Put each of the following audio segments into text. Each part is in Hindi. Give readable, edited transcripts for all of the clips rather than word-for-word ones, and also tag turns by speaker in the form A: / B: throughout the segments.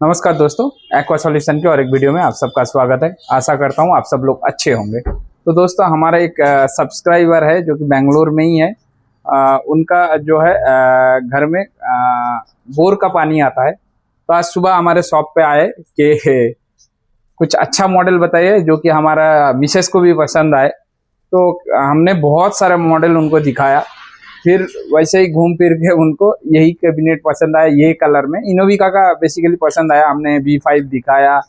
A: नमस्कार दोस्तों, एक्वा सॉल्यूशन के और एक वीडियो में आप सबका स्वागत है। आशा करता हूँ आप सब लोग अच्छे होंगे। तो दोस्तों, हमारा एक सब्सक्राइबर है जो कि बेंगलोर में ही है। उनका जो है घर में बोर का पानी आता है। तो आज सुबह हमारे शॉप पे आए कि कुछ अच्छा मॉडल बताइए जो कि हमारा मिसेस को भी पसंद आए। तो हमने बहुत सारे मॉडल उनको दिखाया, फिर वैसे ही घूम फिर के उनको यही कैबिनेट पसंद आया, ये कलर में इनोविका का बेसिकली पसंद आया। हमने V5 दिखाया,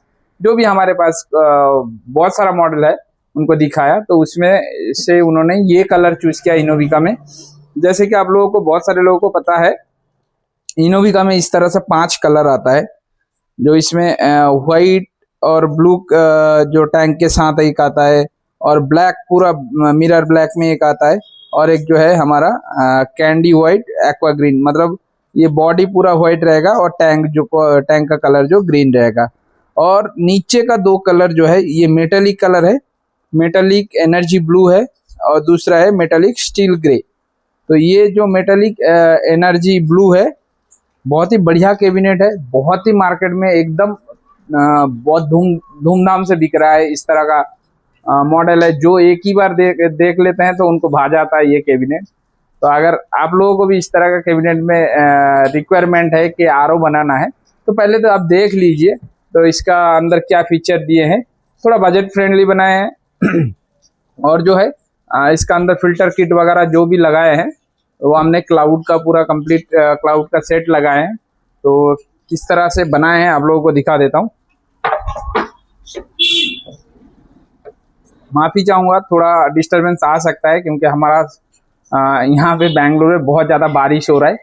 A: जो भी हमारे पास बहुत सारा मॉडल है उनको दिखाया। तो उसमें से उन्होंने ये कलर चूज किया इनोविका में। जैसे कि आप लोगों को, बहुत सारे लोगों को पता है, इनोविका में इस तरह से 5 कलर आता है। जो इसमें व्हाइट और ब्लू जो टैंक के साथ एक आता है, और ब्लैक पूरा मिरर ब्लैक में एक आता है, और एक जो है हमारा कैंडी व्हाइट एक्वा ग्रीन, मतलब ये बॉडी पूरा व्हाइट रहेगा और टैंक का कलर जो ग्रीन रहेगा। और नीचे का 2 कलर जो है ये मेटालिक कलर है, मेटालिक एनर्जी ब्लू है, और दूसरा है मेटालिक स्टील ग्रे। तो ये जो मेटालिक एनर्जी ब्लू है बहुत ही बढ़िया कैबिनेट है, बहुत ही मार्केट में एकदम बहुत धूमधाम से बिक रहा है। इस तरह का मॉडल है जो एक ही बार देख लेते हैं तो उनको भा जाता है ये कैबिनेट। तो अगर आप लोगों को भी इस तरह का कैबिनेट में रिक्वायरमेंट है कि आरओ बनाना है, तो पहले तो आप देख लीजिए तो इसका अंदर क्या फीचर दिए हैं। थोड़ा बजट फ्रेंडली बनाए हैं और जो है इसका अंदर फिल्टर किट वगैरह जो भी लगाए हैं वो हमने क्लाउड का पूरा कंप्लीट क्लाउड का सेट लगाए हैं। तो किस तरह से बनाए हैं आप लोगों को दिखा देता हूँ। माफ़ी चाहूँगा, थोड़ा डिस्टरबेंस आ सकता है क्योंकि हमारा यहाँ पे बेंगलुरु में बहुत ज़्यादा बारिश हो रहा है।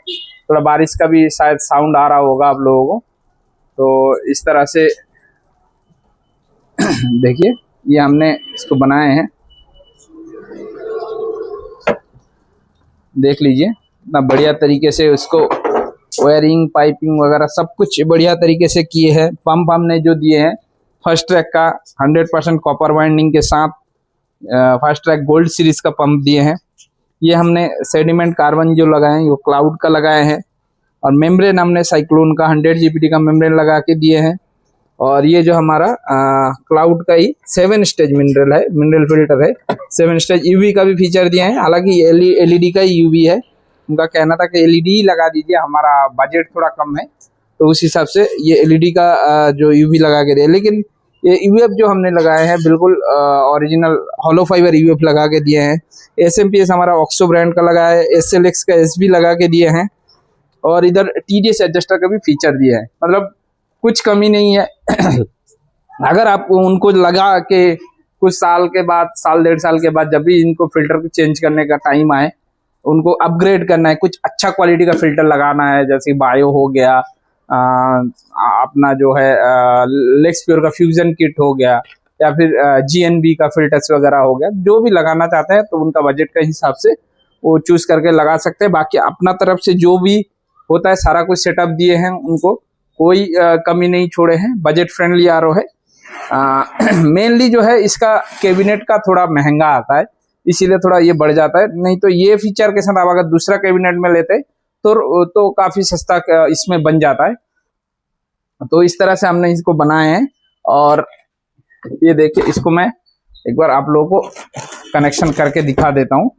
A: थोड़ा बारिश का भी शायद साउंड आ रहा होगा आप लोगों को। तो इस तरह से देखिए, ये हमने इसको बनाए हैं, देख लीजिए इतना बढ़िया तरीके से। उसको वायरिंग पाइपिंग वगैरह सब कुछ बढ़िया तरीके से किए हैं। पंप हमने जो दिए हैं फर्स्ट ट्रैक का 100% कॉपर वाइंडिंग के साथ फर्स्ट ट्रैक गोल्ड सीरीज का पंप दिए हैं। ये हमने सेडिमेंट कार्बन जो लगाए हैं वो क्लाउड का लगाए हैं, और मेम्ब्रेन हमने साइक्लोन का 100 GPT का मेम्ब्रेन लगा के दिए हैं। और ये जो हमारा क्लाउड का ही 7 स्टेज मिनरल फिल्टर है। 7 स्टेज यूवी का भी फीचर दिए हैं, हालांकि एलईडी का ही यूवी है। उनका कहना था कि एलईडी ही लगा दीजिए, हमारा बजट थोड़ा कम है, तो उस हिसाब से ये एलईडी का जो यूवी लगा के दिए। लेकिन ये यूएफ जो हमने लगाए हैं बिल्कुल ओरिजिनल हॉलो फाइबर यूएफ लगा के दिए हैं। एसएमपीएस हमारा ऑक्सो ब्रांड का लगा है, एसएलएक्स का एसबी लगा के दिए हैं, और इधर टीडीएस एडजस्टर का भी फीचर दिया है। मतलब कुछ कमी नहीं है। अगर आप उनको लगा के कुछ साल के बाद, साल 1.5 साल के बाद, जब भी इनको फिल्टर को चेंज करने का टाइम आए, उनको अपग्रेड करना है, कुछ अच्छा क्वालिटी का फिल्टर लगाना है, जैसे बायो हो गया, अपना जो है लेक्सप्योर का फ्यूजन किट हो गया, या फिर जीएनबी का फिल्टर्स वगैरह हो गया, जो भी लगाना चाहते हैं तो उनका बजट के हिसाब से वो चूज करके लगा सकते हैं। बाकी अपना तरफ से जो भी होता है सारा कुछ सेटअप दिए हैं उनको, कोई कमी नहीं छोड़े हैं। बजट फ्रेंडली आरओ है। मेनली जो है इसका कैबिनेट का थोड़ा महंगा आता है, इसीलिए थोड़ा ये बढ़ जाता है। नहीं तो ये फीचर के साथ आप अगर दूसरा कैबिनेट में लेते तो काफी सस्ता इसमें बन जाता है। तो इस तरह से हमने इसको बनाए हैं। और ये देखिए, इसको मैं एक बार आप लोगों को कनेक्शन करके दिखा देता हूं।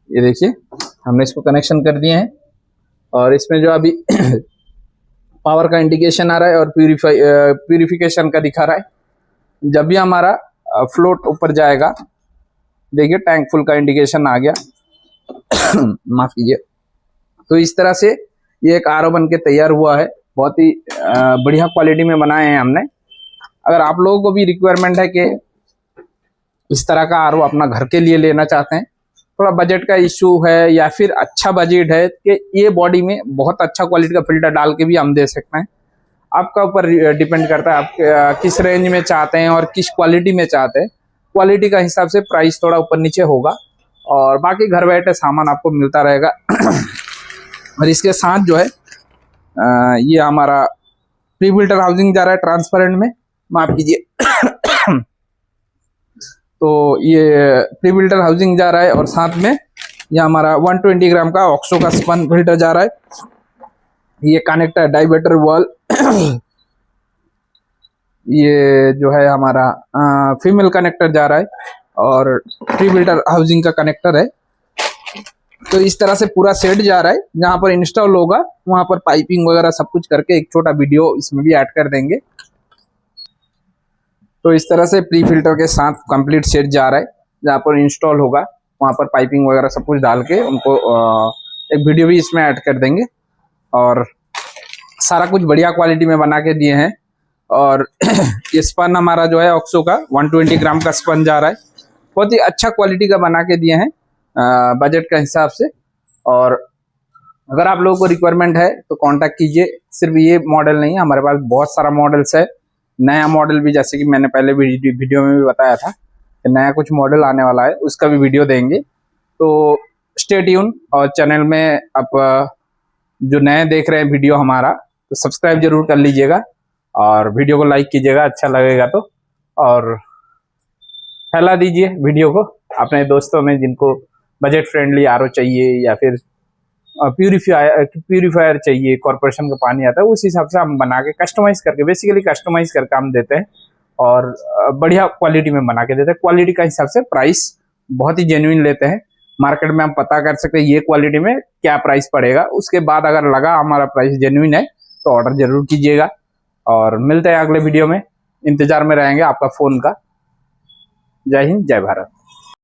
A: ये देखिए, हमने इसको कनेक्शन कर दिए हैं, और इसमें जो अभी पावर का इंडिकेशन आ रहा है और प्यूरिफिकेशन का दिखा रहा है। जब भी हमारा फ्लोट ऊपर जाएगा, देखिए टैंक फुल का इंडिकेशन आ गया। माफ कीजिए। तो इस तरह से ये एक आरओ बन के तैयार हुआ है। बहुत ही बढ़िया क्वालिटी में बनाए हैं हमने। अगर आप लोगों को भी रिक्वायरमेंट है कि इस तरह का आरओ अपना घर के लिए लेना चाहते हैं, थोड़ा बजट का इश्यू है या फिर अच्छा बजट है कि ये बॉडी में बहुत अच्छा क्वालिटी का फिल्टर डाल के भी हम दे सकते हैं, आपका ऊपर डिपेंड करता है आप किस रेंज में चाहते हैं और किस क्वालिटी में चाहते हैं। क्वालिटी का हिसाब से प्राइस थोड़ा ऊपर नीचे होगा, और बाकी घर बैठे सामान आपको मिलता रहेगा। और इसके साथ जो है ये हमारा प्री फिल्टर हाउसिंग जा रहा है ट्रांसपेरेंट में, माफ कीजिए। तो ये प्री फिल्टर हाउसिंग जा रहा है और साथ में ये हमारा 120 ग्राम का ऑक्सो का स्पन फिल्टर जा रहा है। ये कनेक्टर डाइवर्टर वॉल ये जो है हमारा फीमेल कनेक्टर जा रहा है और प्री फिल्टर हाउसिंग का कनेक्टर है। तो इस तरह से पूरा सेट जा रहा है। जहाँ पर इंस्टॉल होगा वहां पर पाइपिंग वगैरह सब कुछ करके एक छोटा वीडियो इसमें भी ऐड कर देंगे। तो इस तरह से प्री फिल्टर के साथ कंप्लीट सेट जा रहा है। जहाँ पर इंस्टॉल होगा वहां पर पाइपिंग वगैरह सब कुछ डाल के उनको एक वीडियो भी इसमें ऐड कर देंगे। और सारा कुछ बढ़िया क्वालिटी में बना के दिए हैं। और ये स्पन हमारा जो है ऑक्सो का 120 ग्राम का स्पन जा रहा है। बहुत ही अच्छा क्वालिटी का बना के दिए हैं बजट का हिसाब से। और अगर आप लोगों को रिक्वायरमेंट है तो कांटेक्ट कीजिए। सिर्फ ये मॉडल नहीं है, हमारे पास बहुत सारा मॉडल्स है। नया मॉडल भी, जैसे कि मैंने पहले वीडियो में भी बताया था कि नया कुछ मॉडल आने वाला है, उसका भी वीडियो देंगे। तो स्टे ट्यून। और चैनल में आप जो नए देख रहे हैं वीडियो हमारा, तो सब्सक्राइब जरूर कर लीजिएगा और वीडियो को लाइक कीजिएगा अच्छा लगेगा तो। और फैला दीजिए वीडियो को अपने दोस्तों में जिनको बजट फ्रेंडली आरओ चाहिए या फिर प्यूरीफायर चाहिए, कॉर्पोरेशन का पानी आता है, उस हिसाब से हम बना के कस्टमाइज करके, बेसिकली कस्टमाइज करके हम देते हैं। और बढ़िया क्वालिटी में बना के देते हैं। क्वालिटी का हिसाब से प्राइस बहुत ही जेन्युइन लेते हैं। मार्केट में हम पता कर सकते हैं ये क्वालिटी में क्या प्राइस पड़ेगा। उसके बाद अगर लगा हमारा प्राइस जेन्युइन है तो ऑर्डर जरूर कीजिएगा। और मिलते हैं अगले वीडियो में, इंतजार में रहेंगे आपका फोन का। जय हिंद, जय भारत।